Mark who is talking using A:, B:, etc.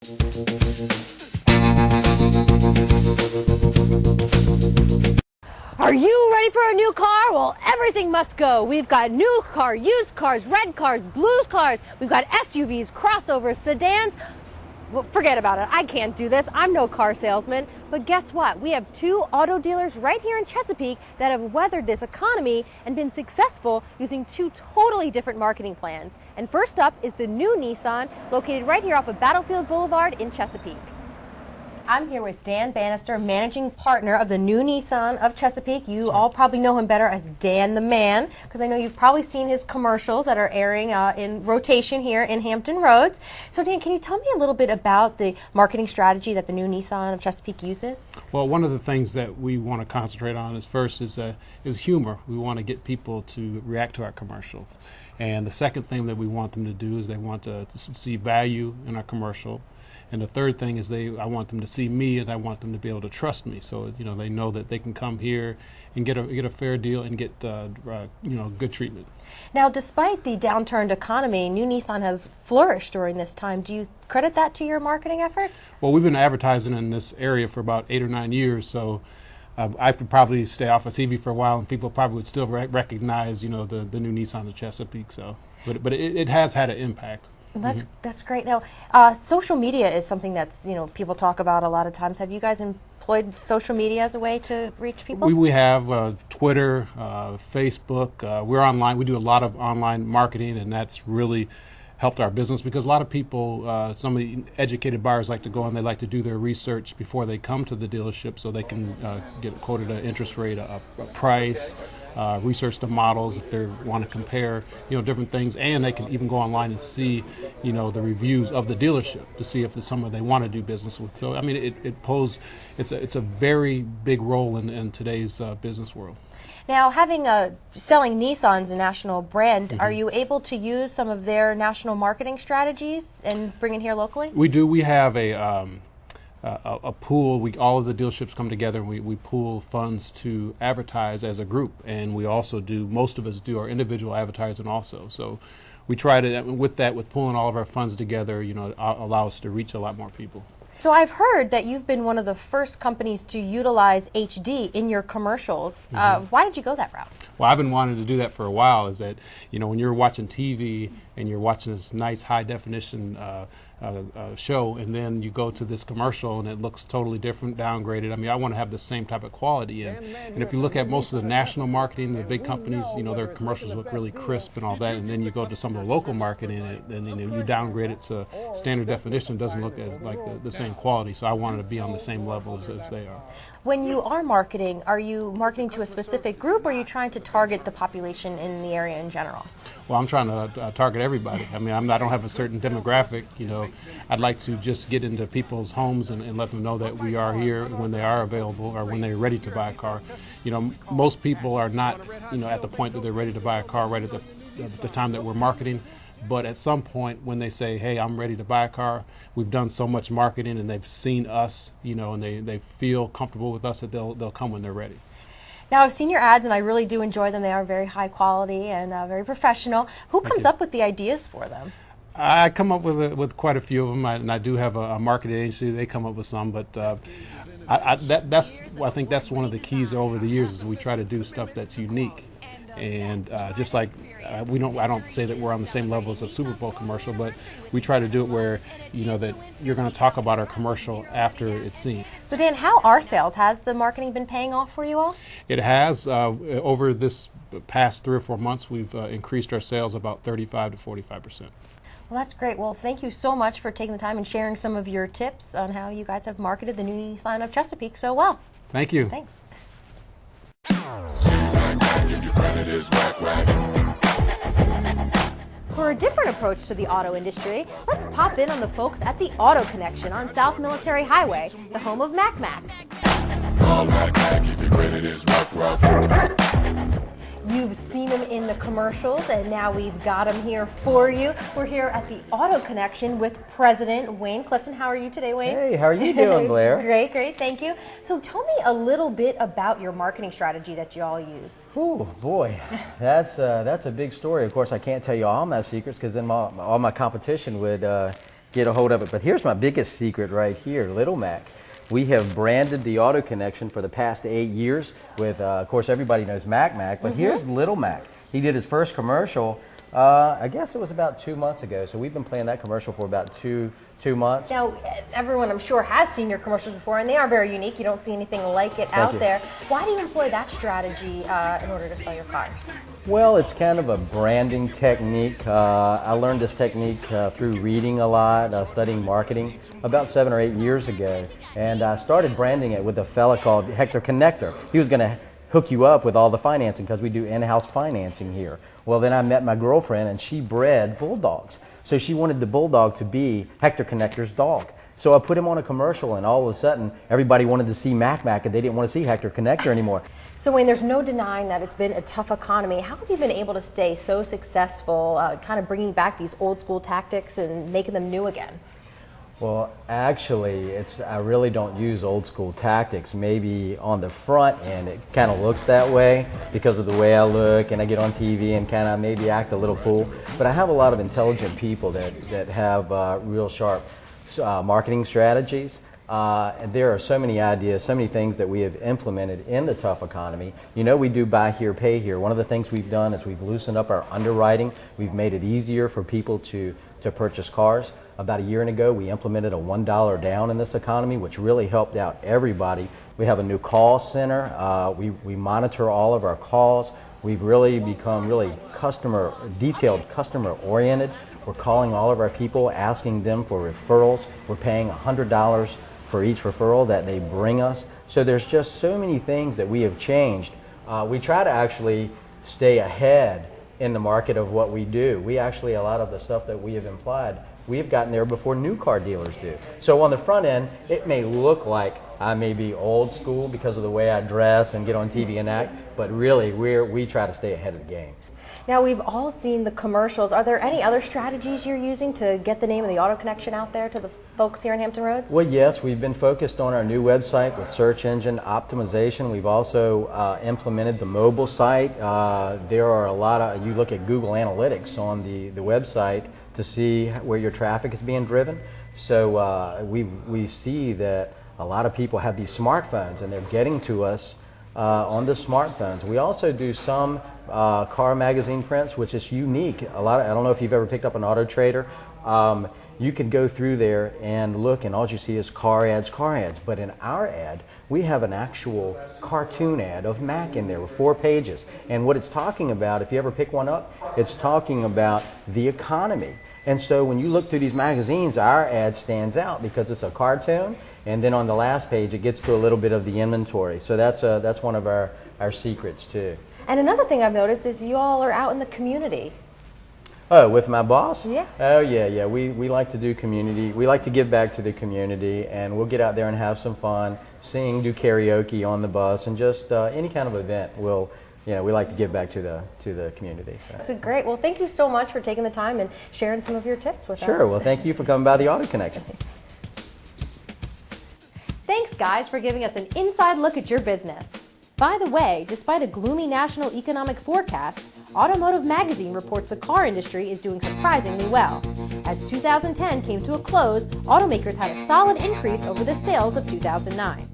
A: Are you ready for a new car? Well, everything must go. We've got new car, used cars, red cars, blue cars. We've got SUVs, crossovers, sedans. Well, forget about it. I can't do this. I'm no car salesman. But guess what? We have two auto dealers right here in Chesapeake that have weathered this economy and been successful using two totally different marketing plans. And first up is the new Nissan, located right here off of Battlefield Boulevard in Chesapeake. I'm here with Dan Bannister, managing partner of the new Nissan of Chesapeake. You all probably know him better as Dan the Man, because I know you've probably seen his commercials that are airing in rotation here in Hampton Roads. So Dan, can you tell me a little bit about the marketing strategy that the new Nissan of Chesapeake uses?
B: Well, one of the things that we want to concentrate on is humor. We want to get people to react to our commercial. And the second thing that we want them to do is they want to see value in our commercial. And the third thing is I want them to see me, and I want them to be able to trust me. So they know that they can come here and get a fair deal and get good treatment.
A: Now, despite the downturned economy, new Nissan has flourished during this time. Do you credit that to your marketing efforts?
B: Well, we've been advertising in this area for about 8 or 9 years, so I could probably stay off of TV for a while, and people probably would still recognize the new Nissan of Chesapeake. So, but it has had an impact.
A: That's great. Now, social media is something that's people talk about a lot of times. Have you guys employed social media as a way to reach people?
B: We have Twitter, Facebook. We're online. We do a lot of online marketing, and that's really helped our business because a lot of people, some of the educated buyers like to go and they like to do their research before they come to the dealership so they can get quoted an interest rate, a price. Research the models if they want to compare, different things, and they can even go online and see, the reviews of the dealership to see if it's someone they want to do business with. So, I mean, it's a very big role in today's business world.
A: Now, selling Nissan's a national brand, are you able to use some of their national marketing strategies and bring it here locally?
B: We do. We have a pool. All of the dealerships come together and we pool funds to advertise as a group, and we also most of us do our individual advertising also. So we try to, with pulling all of our funds together, allow us to reach a lot more people.
A: So I've heard that you've been one of the first companies to utilize HD in your commercials. Why did you go that route?
B: Well, I've been wanting to do that for a while. Is that when you're watching TV and you're watching this nice high definition show, and then you go to this commercial and it looks totally different, downgraded. I mean, I want to have the same type of quality. And if you look at most of the national marketing, the big companies, their commercials look really crisp and all that. And then you go to some of the local marketing and you downgrade it to standard definition, it doesn't look as like the same quality. So I wanted to be on the same level as they are.
A: When you are marketing, are you marketing to a specific group, or are you trying to target the population in the area in general?
B: Well, I'm trying to target everybody. I mean, I don't have a certain demographic. I'd like to just get into people's homes and let them know that we are here when they are available or when they're ready to buy a car. Most people are not, at the point that they're ready to buy a car right at the time that we're marketing. But at some point when they say, hey, I'm ready to buy a car, we've done so much marketing and they've seen us, and they feel comfortable with us that they'll come when they're ready.
A: Now, I've seen your ads, and I really do enjoy them. They are very high quality and very professional. Who comes up with the ideas for them?
B: I come up with quite a few of them, and I do have a marketing agency. They come up with some, but I think that's one of the keys over the years is we try to do stuff that's unique. And just like I don't say that we're on the same level as a Super Bowl commercial, but we try to do it where that you're going to talk about our commercial after it's seen.
A: So Dan, how are sales? Has the marketing been paying off for you all?
B: It has. Over this past 3 or 4 months, we've increased our sales about 35 to 45%.
A: Well, that's great. Well, thank you so much for taking the time and sharing some of your tips on how you guys have marketed the new Nissan of Chesapeake so well.
B: Thank you.
A: Thanks. For a different approach to the auto industry, let's pop in on the folks at the Auto Connection on South Military Highway, the home of Mac.
C: Call Mac, if your credit is rough.
A: You've seen him in the commercials, and now we've got him here for you. We're here at the Auto Connection with President Wayne Clifton. How are you today, Wayne?
D: Hey, how are you doing, Blair?
A: Great, thank you. So tell me a little bit about your marketing strategy that you all use.
D: Oh boy, that's a big story. Of course, I can't tell you all my secrets because then all my competition would get a hold of it. But here's my biggest secret right here, Little Mac. We have branded the auto connection for the past 8 years with, of course, everybody knows Mac, but here's Little Mac. He did his first commercial, I guess it was about 2 months ago. So we've been playing that commercial for about two months.
A: Now, everyone I'm sure has seen your commercials before, and they are very unique. You don't see anything like it out there. Why do you employ that strategy in order to sell your cars?
D: Well, it's kind of a branding technique. I learned this technique through reading a lot, studying marketing about 7 or 8 years ago. And I started branding it with a fella called Hector Connector. He was going to hook you up with all the financing because we do in-house financing here. Well, then I met my girlfriend and she bred bulldogs. So she wanted the bulldog to be Hector Connector's dog. So I put him on a commercial and all of a sudden everybody wanted to see Mac and they didn't want to see Hector Connector anymore.
A: So Wayne, there's no denying that it's been a tough economy. How have you been able to stay so successful, kind of bringing back these old school tactics and making them new again?
D: Well, actually, I really don't use old school tactics. Maybe on the front end it kind of looks that way because of the way I look and I get on TV and kind of maybe act a little fool. But I have a lot of intelligent people that have real sharp marketing strategies. And there are so many ideas, so many things that we have implemented in the tough economy. You know, we do buy here, pay here. One of the things we've done is we've loosened up our underwriting. We've made it easier for people to purchase cars. About a year ago, we implemented a $1 down in this economy, which really helped out everybody. We have a new call center. We monitor all of our calls. We've really become detailed customer oriented. We're calling all of our people, asking them for referrals. We're paying $100 for each referral that they bring us. So there's just so many things that we have changed. We try to actually stay ahead in the market of what we do. We actually, a lot of the stuff that we have implied, we've gotten there before new car dealers do. So on the front end, it may look like I may be old school because of the way I dress and get on TV and act, but really we try to stay ahead of the game.
A: Now, we've all seen the commercials. Are there any other strategies you're using to get the name of the auto connection out there to the folks here in Hampton Roads?
D: Well, yes, we've been focused on our new website with search engine optimization. We've also implemented the mobile site. There are a lot of, you look at Google Analytics on the website to see where your traffic is being driven. So we see that a lot of people have these smartphones and they're getting to us on the smartphones. We also do some car magazine prints, which is unique. I don't know if you've ever picked up an Auto Trader. You could go through there and look and all you see is car ads. But in our ad, we have an actual cartoon ad of Mac in there with 4 pages. And what it's talking about, if you ever pick one up, it's talking about the economy. And so when you look through these magazines, our ad stands out because it's a cartoon. And then on the last page, it gets to a little bit of the inventory. So that's one of our secrets too.
A: And another thing I've noticed is you all are out in the community.
D: Oh, with my boss?
A: Yeah.
D: Oh, yeah. We like to do community. We like to give back to the community, and we'll get out there and have some fun, sing, do karaoke on the bus, and just any kind of event. We like to give back to the community. So.
A: That's great. Well, thank you so much for taking the time and sharing some of your tips with us.
D: Sure. Well, thank you for coming by the Auto Connection.
A: Thanks, guys, for giving us an inside look at your business. By the way, despite a gloomy national economic forecast, Automotive Magazine reports the car industry is doing surprisingly well. As 2010 came to a close, automakers had a solid increase over the sales of 2009.